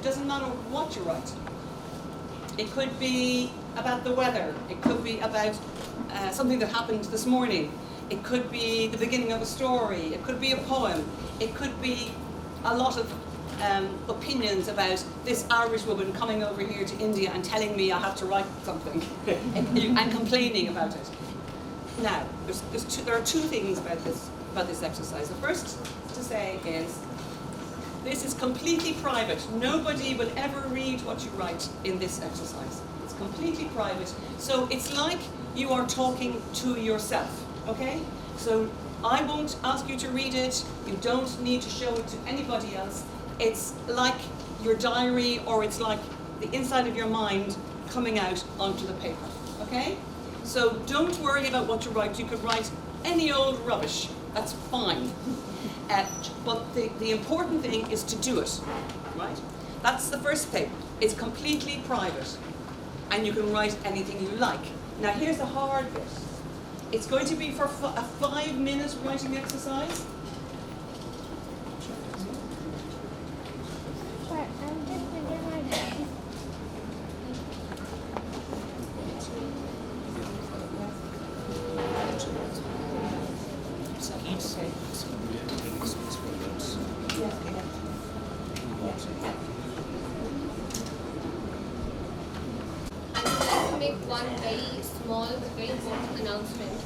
It doesn't matter what you write. It could be about the weather. It could be about something that happened this morning. It could be the beginning of a story. It could be a poem. It could be a lot of opinions about this Irish woman coming over here to India and telling me I have to write something and complaining about it. Now, there are two things about this exercise. The first to say is, this is completely private. Nobody will ever read what you write in this exercise. It's completely private. So it's like you are talking to yourself, okay? So I won't ask you to read it. You don't need to show it to anybody else. It's like your diary, or it's like the inside of your mind coming out onto the paper, okay? So don't worry about what you write. You could write any old rubbish. That's fine. But the important thing is to do it, right? That's the first thing. It's completely private, and you can write anything you like. Now here's the hard bit. It's going to be for a 5-minute writing exercise. One very small but very important announcement.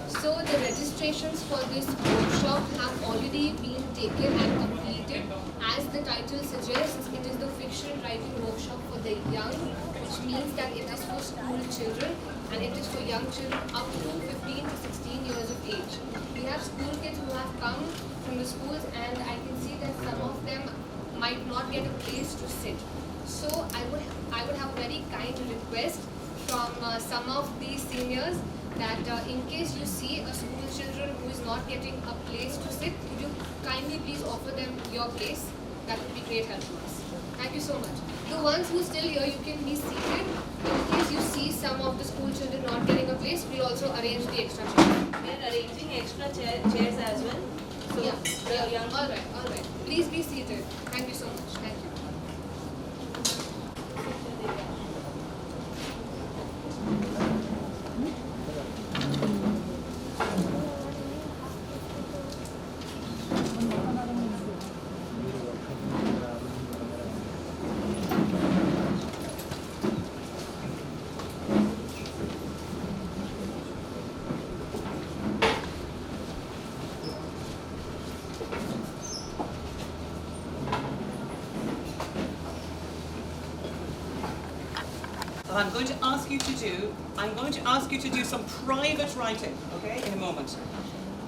So the registrations for this workshop have already been taken and completed. As the title suggests, it is the fiction writing workshop for the young, which means that it is for school children, and it is for young children up to 15 to 16 years of age. We have school kids who have come from the schools, and I can see that some of them might not get a place to sit. So I would have a very kind request from some of these seniors that in case you see a school children who is not getting a place to sit, could you kindly please offer them your place? That would be great help to us. Thank you so much. The ones who are still here, you can be seated. In case you see some of the school children not getting a place, we'll also arrange the extra chairs. We are arranging extra chairs as well. So yeah. All right. Please be seated. Thank you so much. Thank you. I'm going to ask you to do some private writing, okay, in a moment.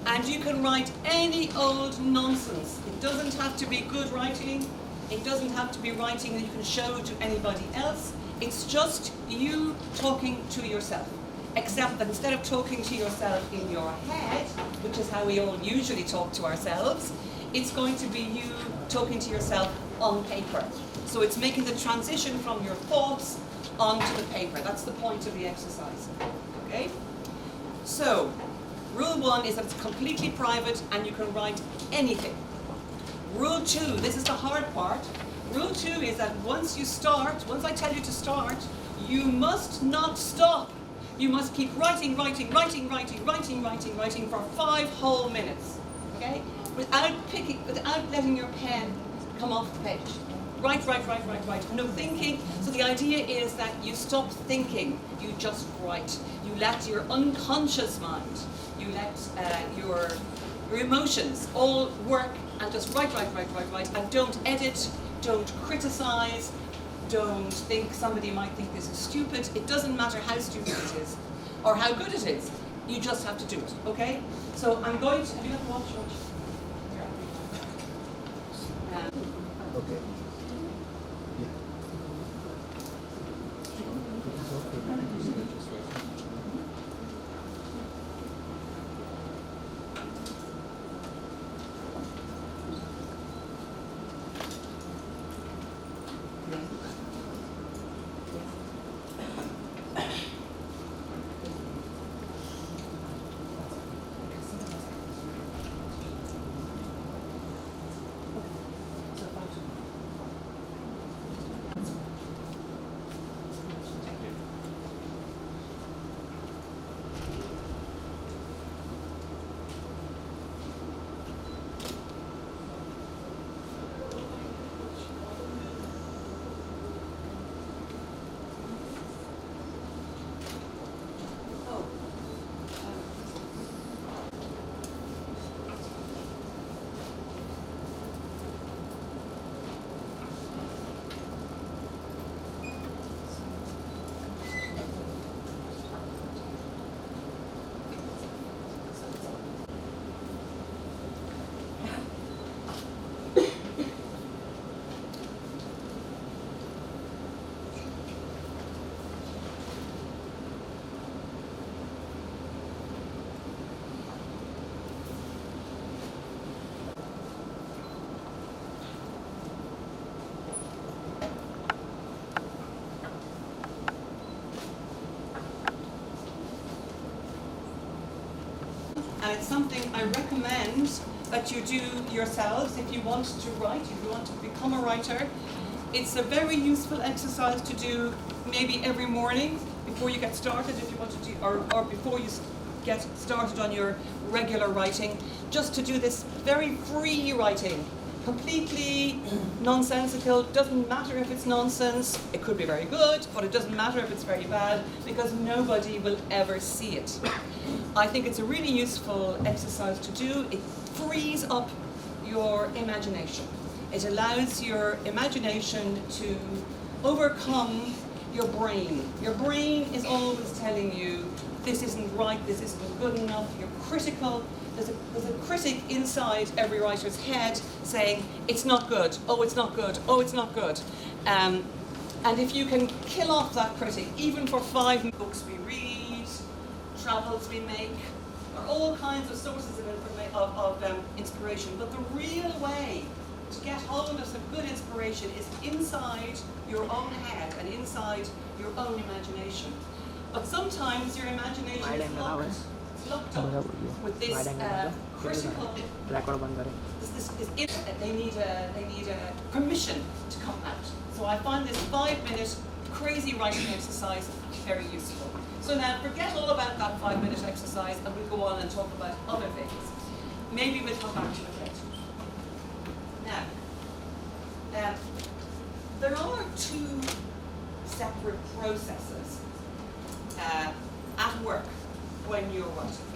And you can write any old nonsense. It doesn't have to be good writing. It doesn't have to be writing that you can show to anybody else. It's just you talking to yourself. Except that instead of talking to yourself in your head, which is how we all usually talk to ourselves, it's going to be you talking to yourself on paper. So it's making the transition from your thoughts onto the paper. That's the point of the exercise. Okay? So, rule 1 is that it's completely private and you can write anything. Rule 2, this is the hard part. Rule 2 is that once I tell you to start, you must not stop. You must keep writing for 5 whole minutes. Okay? Without letting your pen come off the page. Write. No thinking. So the idea is that you stop thinking. You just write. You let your unconscious mind, you let your emotions all work and just write. And don't edit, don't criticize, don't think somebody might think this is stupid. It doesn't matter how stupid it is or how good it is. You just have to do it, okay? So I'm going to, have you got the watch? Okay. it's something I recommend that you do yourselves if you want to write, if you want to become a writer. It's a very useful exercise to do maybe every morning before you get started, if you want to do, or before you get started on your regular writing, just to do this very free writing, completely nonsensical. Doesn't matter if it's nonsense. It could be very good, but it doesn't matter if it's very bad, because nobody will ever see it. I think it's a really useful exercise to do. It frees up your imagination. It allows your imagination to overcome your brain. Your brain is always telling you, this isn't right, this isn't good enough, you're critical. There's a critic inside every writer's head saying, it's not good, oh it's not good, oh it's not good. And if you can kill off that critic, even for 5 books we read, travels we make, there are all kinds of sources of inspiration, but the real way to get hold of some good inspiration is inside your own head and inside your own imagination. But sometimes your imagination is locked up with this critical. They need a permission to come out. So I find this 5-minute crazy writing exercise very useful. So now forget all about that 5-minute exercise and we'll go on and talk about other things. Maybe we'll come back to it later. Now, there are 2 separate processes at work when you're writing.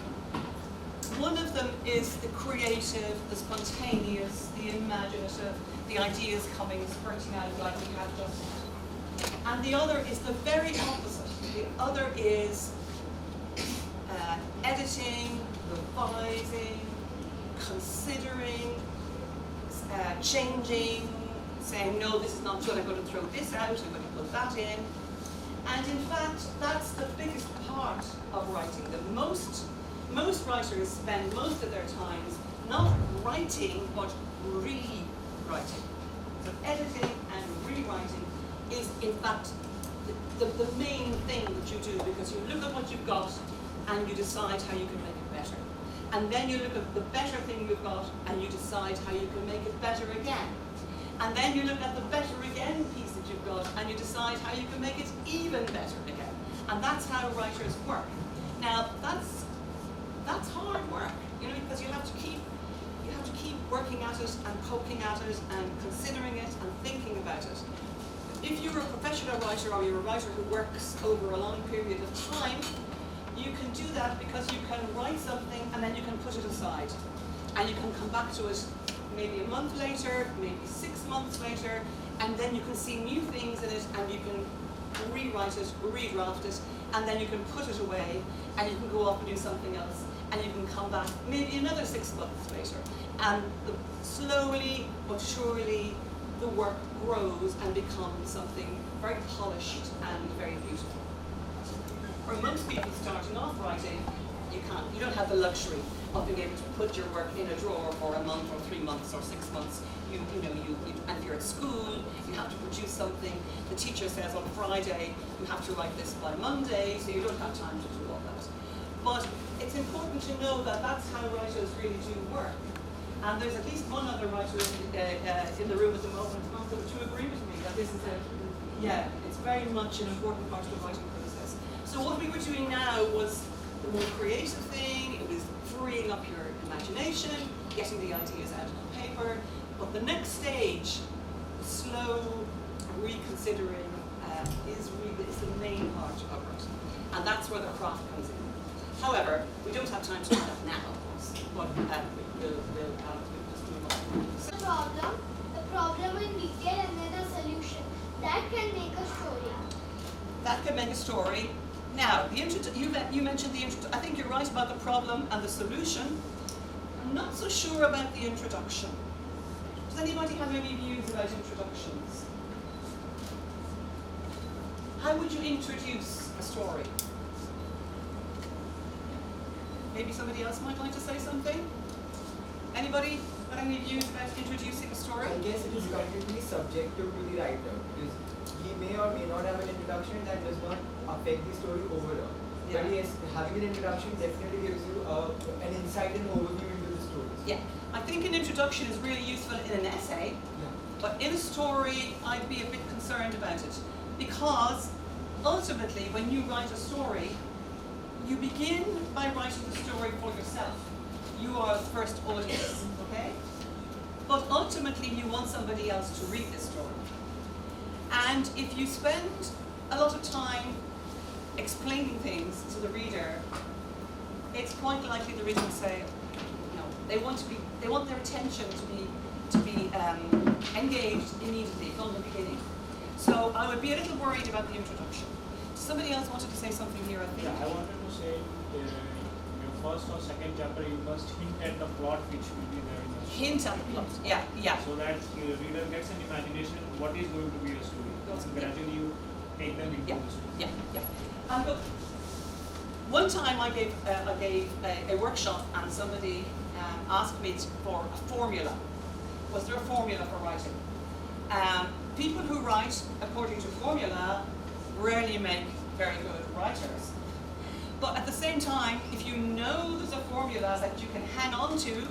One of them is the creative, the spontaneous, the imaginative, the ideas coming, spurting out like we have just. And the other is the very opposite. The other is editing, revising, considering, changing, saying, no, this is not good, I'm going to throw this out, I'm going to put that in. And in fact, that's the biggest part of writing. Most writers spend most of their times not writing, but rewriting. So editing and rewriting is, in fact, the main thing that you do, because you look at what you've got and you decide how you can make it better. And then you look at the better thing you've got and you decide how you can make it better again. And then you look at the better again piece that you've got and you decide how you can make it even better again. And that's how writers work. Now that's hard work, you know, because you have to keep working at it and poking at it and considering it and thinking about it. If you're a professional writer or you're a writer who works over a long period of time, you can do that because you can write something and then you can put it aside. And you can come back to it maybe a month later, maybe 6 months later, and then you can see new things in it and you can rewrite it, redraft it, and then you can put it away and you can go off and do something else and you can come back maybe another 6 months later. And slowly but surely the work grows and becomes something very polished and very beautiful. For most people starting off writing, you don't have the luxury of being able to put your work in a drawer for a month or 3 months or 6 months. And if you're at school, you have to produce something. The teacher says on Friday, you have to write this by Monday, so you don't have time to do all that. But it's important to know that that's how writers really do work. And there's at least one other writer in the room at the moment to agree with me that this is it's very much an important part of the writing process. So what we were doing now was the more creative thing. It was freeing up your imagination, getting the ideas out on paper. But the next stage, slow reconsidering, is the main part of it. And that's where the craft comes in. However, we don't have time to do that now, of course, but we'll just move on. The problem in detail, and then a solution. That can make a story. That can make a story. Now, you mentioned the introduction. I think you're right about the problem and the solution. I'm not so sure about the introduction. Does anybody have any views about introductions? How would you introduce a story? Maybe somebody else might like to say something? Anybody got any views about introducing a story? I guess it is completely subjective to the writer, because he may or may not have an introduction that does not affect the story overall. Yeah. But yes, having an introduction definitely gives you an insight and overview into the stories. Yeah, I think an introduction is really useful in an essay, Yeah. but in a story, I'd be a bit concerned about it. Because ultimately, when you write a story, you begin by writing the story for yourself. You are the first audience, okay? But ultimately, you want somebody else to read this story. And if you spend a lot of time explaining things to the reader, it's quite likely the reader will say, no, they want their attention to be engaged immediately from the beginning. So I would be a little worried about the introduction. Somebody else wanted to say something here, I think. Yeah, I wanted to say, in your first or second chapter, you must hint at the plot which will be there in the story. Hint at the plot, yeah. So that the reader gets an imagination what is going to be a story. And gradually you take them into the story. Yeah. Look, one time I gave a workshop and somebody asked me for a formula. Was there a formula for writing? People who write according to formula rarely make very good writers. But at the same time, if you know there's a formula that you can hang on to,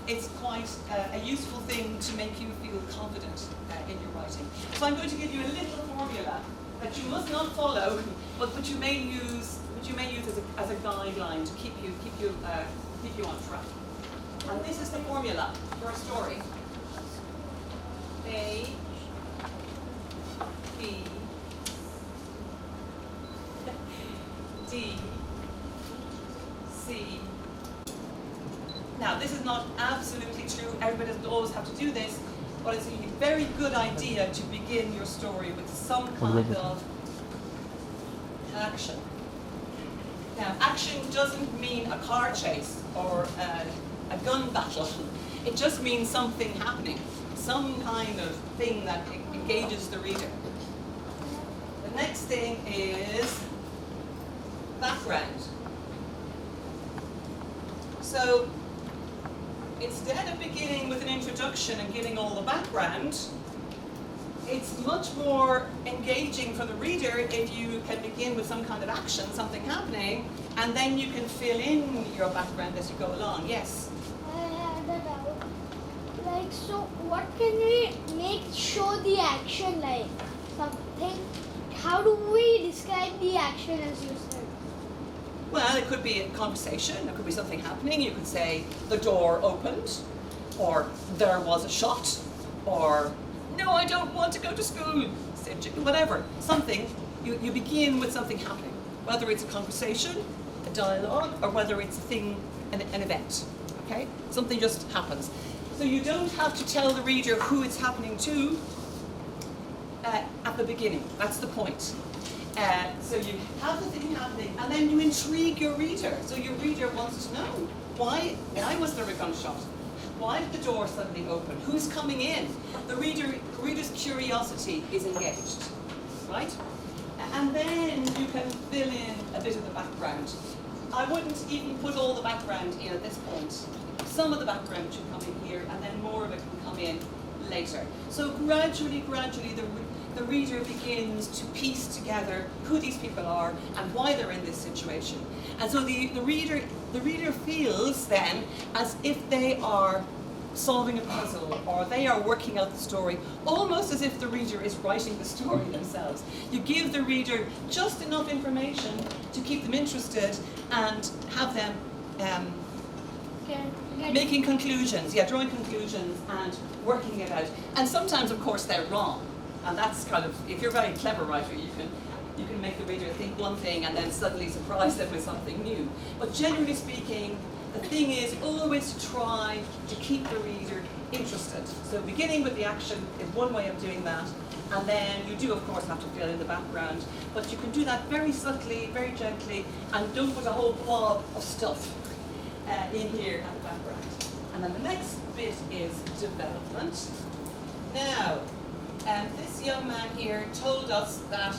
it's quite a useful thing to make you feel confident in your writing. So I'm going to give you a little formula that you must not follow, but you may use as a guideline to keep you on track. And this is the formula for a story. A, B, D, C. Now, this is not absolutely true. Everybody doesn't always have to do this, but it's a very good idea to begin your story with some kind of action. Now, action doesn't mean a car chase or a gun battle. It just means something happening, some kind of thing that engages the reader. The next thing is background. So, instead of beginning with an introduction and giving all the background, it's much more engaging for the reader if you can begin with some kind of action, something happening, and then you can fill in your background as you go along. Yes? I had a doubt. Like, so what can we show the action like? Something. How do we describe the action as you said? Well, it could be a conversation, it could be something happening. You could say, the door opened, or there was a shot, or no, I don't want to go to school, whatever. Something, you begin with something happening. Whether it's a conversation, a dialogue, or whether it's a thing, an event, okay? Something just happens. So you don't have to tell the reader who it's happening to at the beginning. That's the point. So you have the thing happening, and then you intrigue your reader. So your reader wants to know, why was there a gunshot? Why did the door suddenly open? Who's coming in? The reader's curiosity is engaged, right? And then you can fill in a bit of the background. I wouldn't even put all the background in at this point. Some of the background should come in here, and then more of it can come in later. So gradually, the reader begins to piece together who these people are and why they're in this situation. And so the reader feels then as if they are solving a puzzle, or they are working out the story, almost as if the reader is writing the story themselves. You give the reader just enough information to keep them interested and have them making conclusions, drawing conclusions and working it out. And sometimes, of course, they're wrong. And that's kind of, if you're a very clever writer, you can make the reader think one thing and then suddenly surprise them with something new. But generally speaking, the thing is always to try to keep the reader interested. So beginning with the action is one way of doing that. And then you do, of course, have to fill in the background. But you can do that very subtly, very gently, and don't put a whole blob of stuff in here at the background. And then the next bit is development. Now, this young man here told us that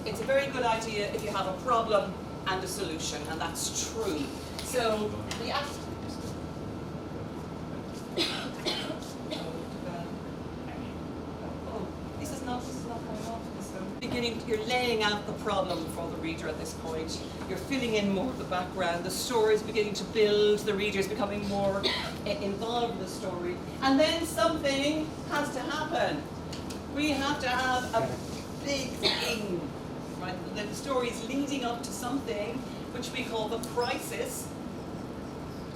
it's a very good idea if you have a problem and a solution, and that's true. So the this is not going off. you're laying out the problem for the reader at this point. You're filling in more of the background. The story is beginning to build. The reader is becoming more involved in the story. And then something has to happen. We have to have a big thing, right? The story is leading up to something which we call the crisis,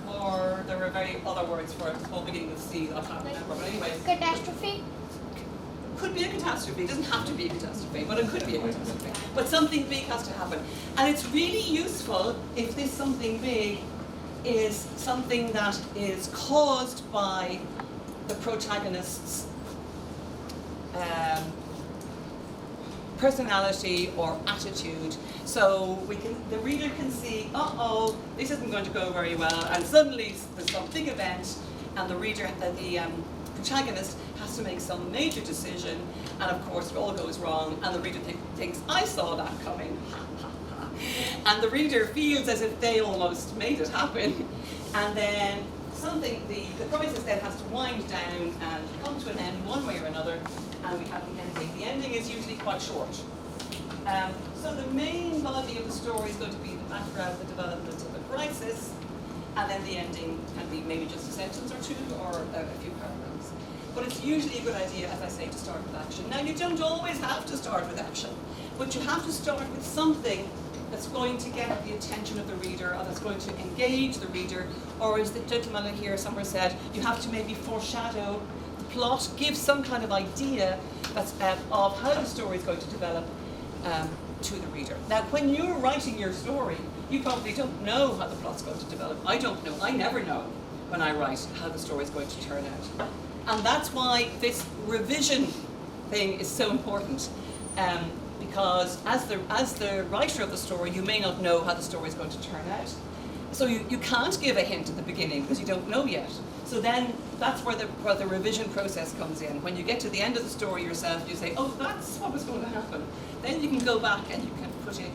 or there are very other words for it, all beginning with C, I can't remember, but anyway. Catastrophe. Could be a catastrophe, it doesn't have to be a catastrophe, but it could be a catastrophe. But something big has to happen. And it's really useful if this something big is something that is caused by the protagonist's personality or attitude. So the reader can see, uh-oh, this isn't going to go very well, and suddenly there's some big event, and the protagonist has to make some major decision, and of course it all goes wrong, and the reader thinks, I saw that coming, and the reader feels as if they almost made it happen, and then the crisis then has to wind down and come to an end one way or another, and we have the ending. The ending is usually quite short. So the main body of the story is going to be the background, the development of the crisis, and then the ending can be maybe just a sentence or two or a few paragraphs. But it's usually a good idea, as I say, to start with action. Now, you don't always have to start with action, but you have to start with something that's going to get the attention of the reader, or that's going to engage the reader, or as the gentleman here somewhere said, you have to maybe foreshadow the plot, give some kind of idea that's, of how the story is going to develop to the reader. Now, when you're writing your story, you probably don't know how the plot's going to develop. I don't know. I never know when I write how the story is going to turn out. And that's why this revision thing is so important. Because as the writer of the story, you may not know how the story is going to turn out. So you can't give a hint at the beginning because you don't know yet. So then that's where the revision process comes in. When you get to the end of the story yourself, you say, oh, that's what was going to happen. Then you can go back and you can put in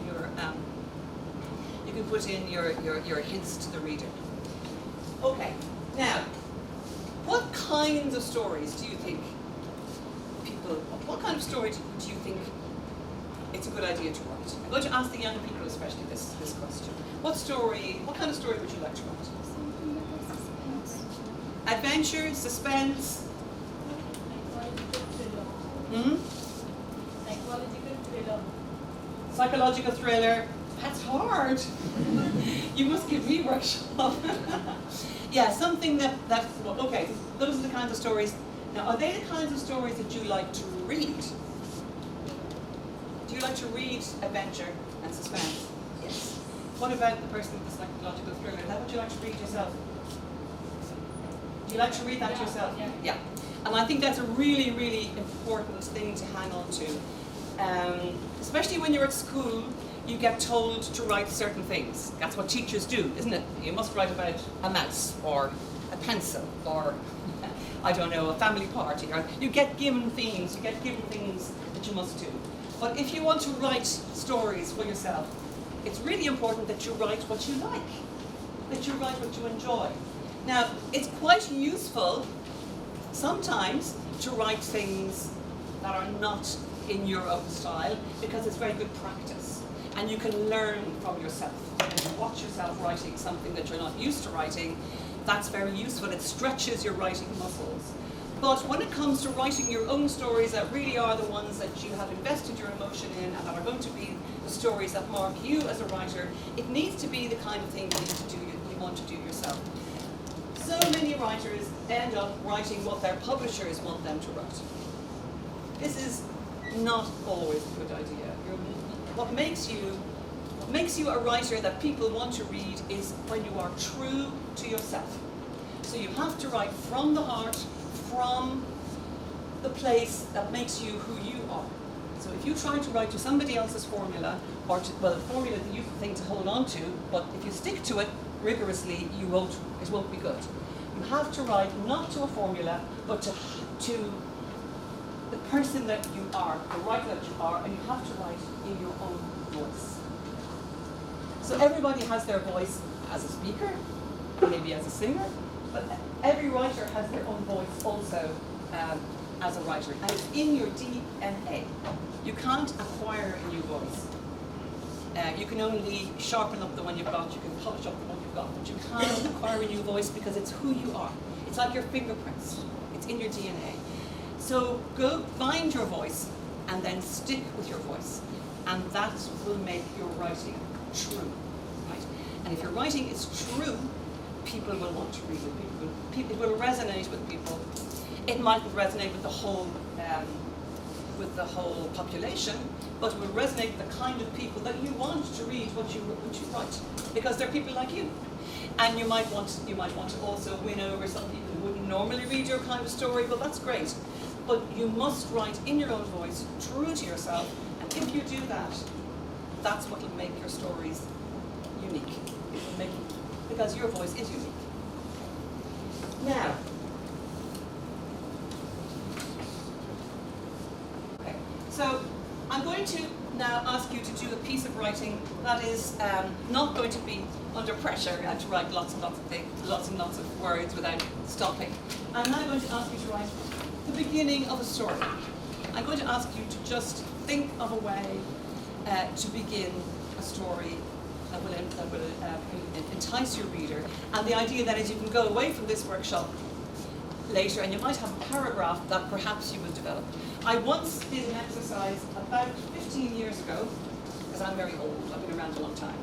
your hints to the reader. Okay, now, what kinds of stories do you think what kind of story do you think it's a good idea to write? I'm going to ask the young people especially this question. What kind of story would you like to write? Something like a suspense. Adventure, suspense? Psychological thriller. Psychological thriller? That's hard. You must give me workshop. Yeah, something okay, those are the kinds of stories. Now, are they the kinds of stories that you like to read? Do you like to read adventure and suspense? Yes. What about the person with the psychological thriller? Is that what you like to read yourself? Do you like to read that yourself? Yeah. And I think that's a really, really important thing to hang on to. Especially when you're at school, you get told to write certain things. That's what teachers do, isn't it? You must write about a mouse, or a pencil, or, I don't know, a family party. Or you get given themes, you get given things that you must do. But if you want to write stories for yourself, it's really important that you write what you like, that you write what you enjoy. Now, it's quite useful sometimes to write things that are not in your own style, because it's very good practice. And you can learn from yourself. When you watch yourself writing something that you're not used to writing, that's very useful. It stretches your writing muscles. But when it comes to writing your own stories that really are the ones that you have invested your emotion in and that are going to be the stories that mark you as a writer, it needs to be the kind of thing that you want to do yourself. So many writers end up writing what their publishers want them to write. This is not always a good idea. What makes you a writer that people want to read is when you are true to yourself. So you have to write from the heart, from the place that makes you who you are. So if you try to write to somebody else's formula, or a formula that you think to hold on to, but if you stick to it rigorously, it won't be good. You have to write not to a formula, but to the person that you are, the writer that you are, and you have to write in your own voice. So everybody has their voice as a speaker, maybe as a singer, but every writer has their own voice also as a writer, and it's in your DNA. You can't acquire a new voice. You can only sharpen up the one you've got, you can polish up the one you've got, but you can't acquire a new voice because it's who you are. It's like your fingerprints. It's in your DNA. So go find your voice and then stick with your voice. And that will make your writing true, right? And if your writing is true, people will want to read it. It will resonate with people. It mightn't resonate with the whole population, but it will resonate with the kind of people that you want to read what you write, because they're people like you. And you might want to also win over some people who wouldn't normally read your kind of story, but that's great. But you must write in your own voice, true to yourself, and if you do that, that's what will make your stories unique. It will make it, because your voice is unique. Now, okay, so I'm going to now ask you to do a piece of writing that is not going to be under pressure and to write lots and lots of things, lots and lots of words without stopping. I'm now going to ask you to write the beginning of a story. I'm going to ask you to just think of a way to begin a story that will entice your reader. And the idea that is you can go away from this workshop later and you might have a paragraph that perhaps you will develop. I once did an exercise about 15 years ago, because I'm very old, I've been around a long time,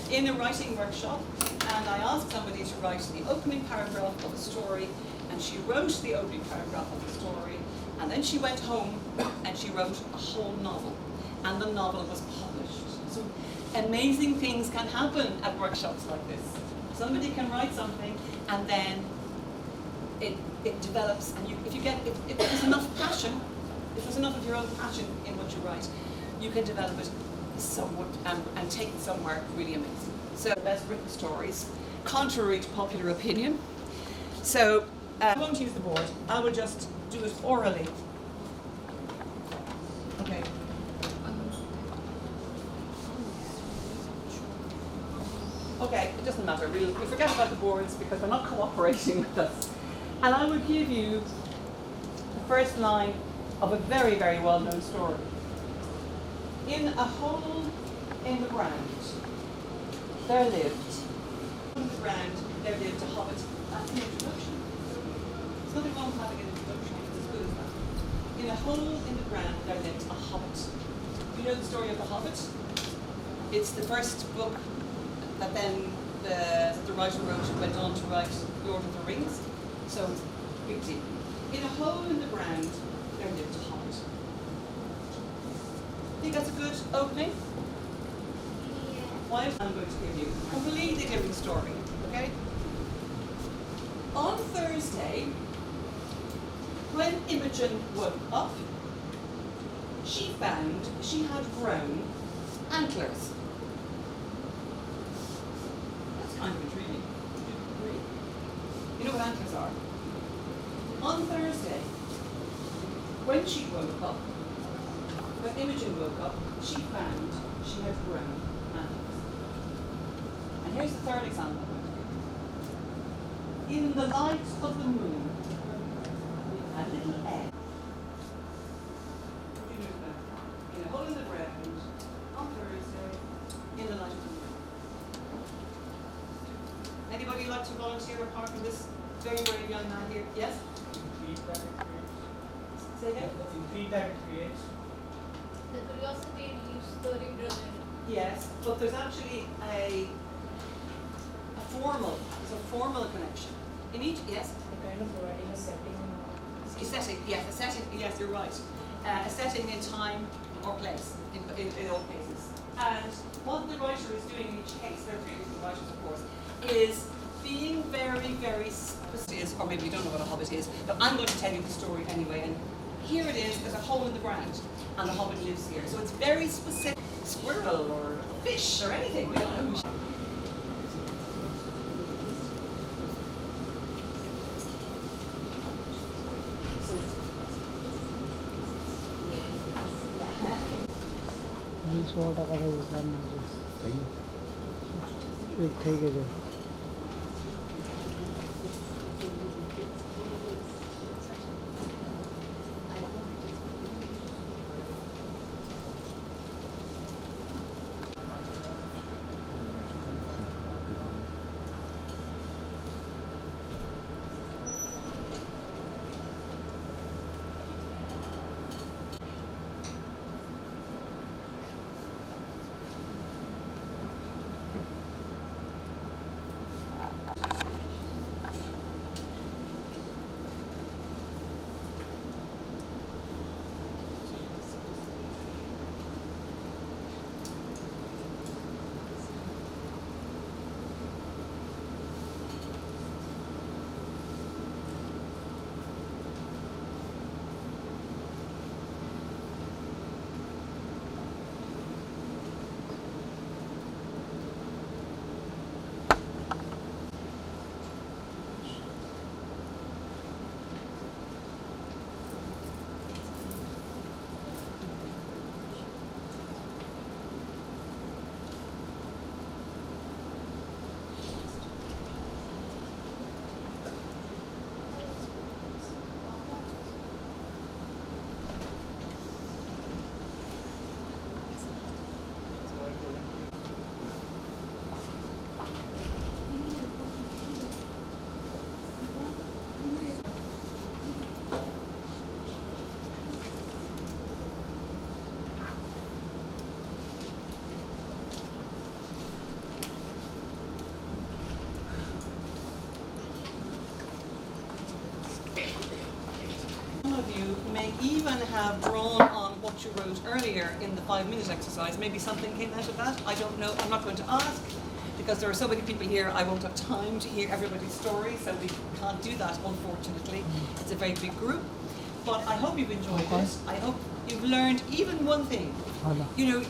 in a writing workshop, and I asked somebody to write the opening paragraph of a story, and she wrote the opening paragraph of the story, and then she went home and she wrote a whole novel, and the novel was published. So amazing things can happen at workshops like this. Somebody can write something and then it develops, and if there's enough passion, if there's enough of your own passion in what you write, you can develop it somewhat and take it somewhere really amazing. So best written stories, contrary to popular opinion. So I won't use the board, I will just do it orally. Okay. Okay, it doesn't matter, we'll forget about the boards because they're not cooperating with us. And I will give you the first line of a very, very well-known story. In a hole in the ground, there lived, a hobbit. That's the introduction. There's nothing wrong with having an introduction, it's as good as that. In a hole in the ground, there lived a hobbit. You know the story of the Hobbit? It's the first book that then the writer wrote and went on to write Lord of the Rings. So it's a big deal. In a hole in the ground, there lived a hobbit. Think that's a good opening? Yeah. Why I'm going to give you a completely different story, okay? On Thursday, when Imogen woke up, she found she had grown antlers. That's kind of intriguing. You know what antlers are? On Thursday, when she woke up, when Imogen woke up, she found she had grown antlers. And here's the third example. In the light of the moon, a little egg. In a hole in the ground, on Thursday, in the light of the moon. Anybody like to volunteer apart from this very, very young man here? Yes? Say again? The intrigue that it creates. The curiosity leaves the reader. Yes, but there's actually a formal connection. In each, yes? Kind of providing a setting. A setting, yes, a setting, yes, you're right. A setting in time or place, in all cases. And what the writer is doing in each case, there are three different writers, of course, is being very, very specific, or maybe you don't know what a hobbit is, but I'm going to tell you the story anyway. And here it is, there's a hole in the ground, and the hobbit lives here. So it's very specific, squirrel or fish or anything, we don't know. have drawn on what you wrote earlier in the 5-minute exercise. Maybe something came out of that. I don't know. I'm not going to ask because there are so many people here. I won't have time to hear everybody's story, so we can't do that, unfortunately. It's a very big group. But I hope you've enjoyed it. I hope you've learned even one thing. You know,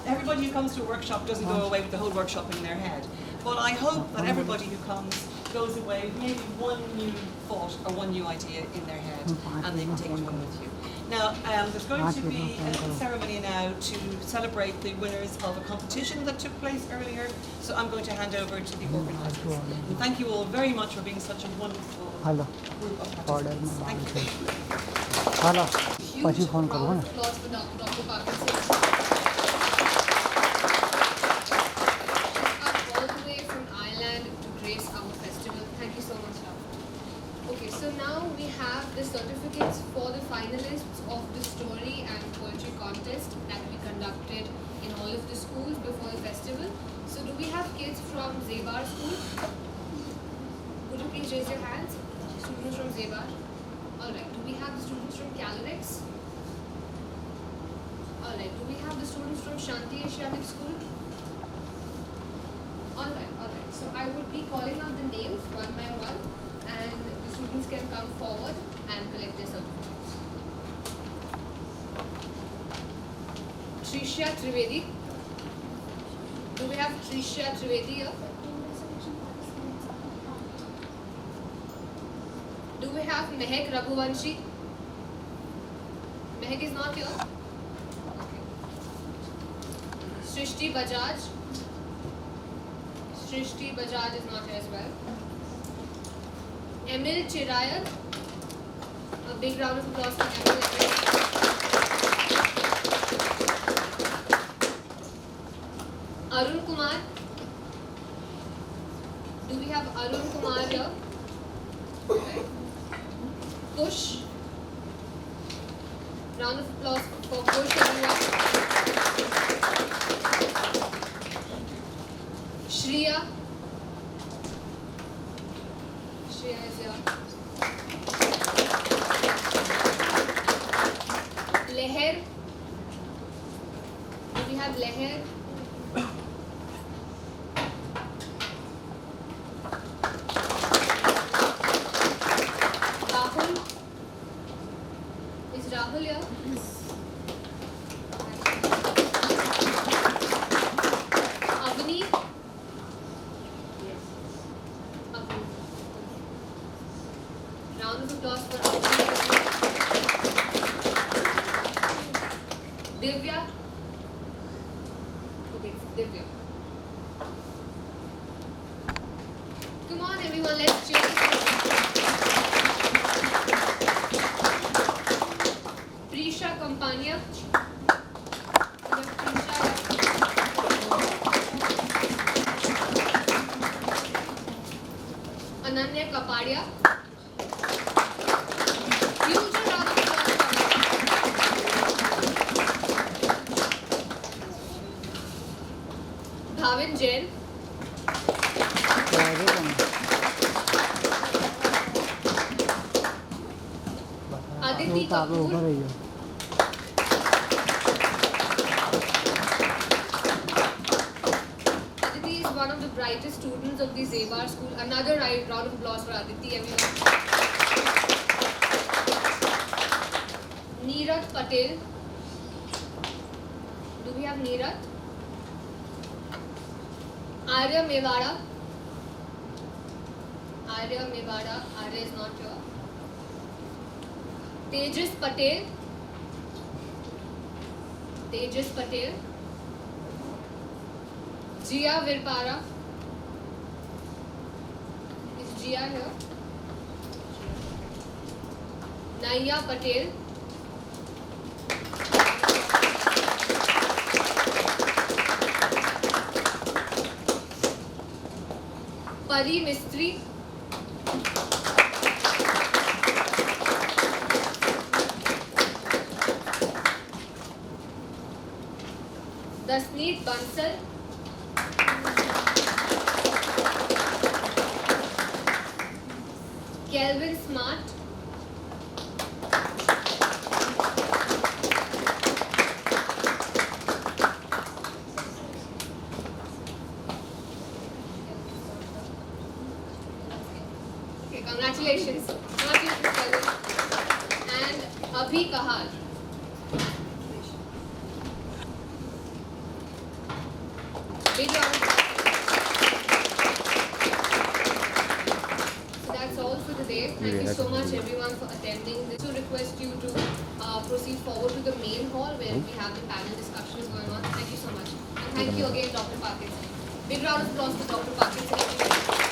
everybody who comes to a workshop doesn't go away with the whole workshop in their head. But I hope that everybody who comes goes away with maybe one new thought or one new idea in their head, and they can take it home with you. Now, there's going to be a ceremony now to celebrate the winners of a competition that took place earlier, so I'm going to hand over to the organisers. And thank you all very much for being such a wonderful group of participants. Thank you. Huge round of applause for Dr. Parkinson. Up all the way from Ireland to grace our festival. Thank you so much, Rao. Okay, so now we have the certificates for the finalists of the story and poetry contest that we conducted in all of the schools before the festival. So do we have kids from Zebar school? Would you please raise your hands? Students from Zebar. Alright, do we have the students from Calorex? Alright, do we have the students from Shanti Asiatic School? Alright. So I would be calling out the names one by one, and the students can come forward and collect their certificates. Trisha Trivedi. Do we have Trisha Trivedi here? Do we have Mehak Raghuvanshi? Mehak is not here? Okay. Srishti Bajaj. Srishti Bajaj is not here as well. Emil Chirayan. A big round of applause for Emil. Arun Kumar. Do we have Arun Kumar here? Okay. Kush. Round of applause for Kush, everyone. Shreya. Shreya is here. Leher. Do we have Leher? Rahul here? Avani? Yes. Avani. Round of applause for Avani. Divya? Okay, Divya. Come on everyone, let's cheer. Prisha Campania. Ananya Kapadia. Huge round of applause. Bhavin Jain. Aditi Kapoor. One of the brightest students of the Zebar school. Another round of applause for Aditi, everyone. Neerat Patel. Do we have Neerat? Arya Mewada. Arya Mewada. Arya is not here. Tejas Patel. Tejas Patel. Jia Virpara. Is Jia here? Naiya Patel. Pari Mistry. Dasneet Bansal. Kelvin Smart. Thank you so much everyone for attending this. To request you to proceed forward to the main hall where we have the panel discussions going on. Thank you so much. And thank you again, Dr. Parkinson. Big round of applause for Dr. Parkinson.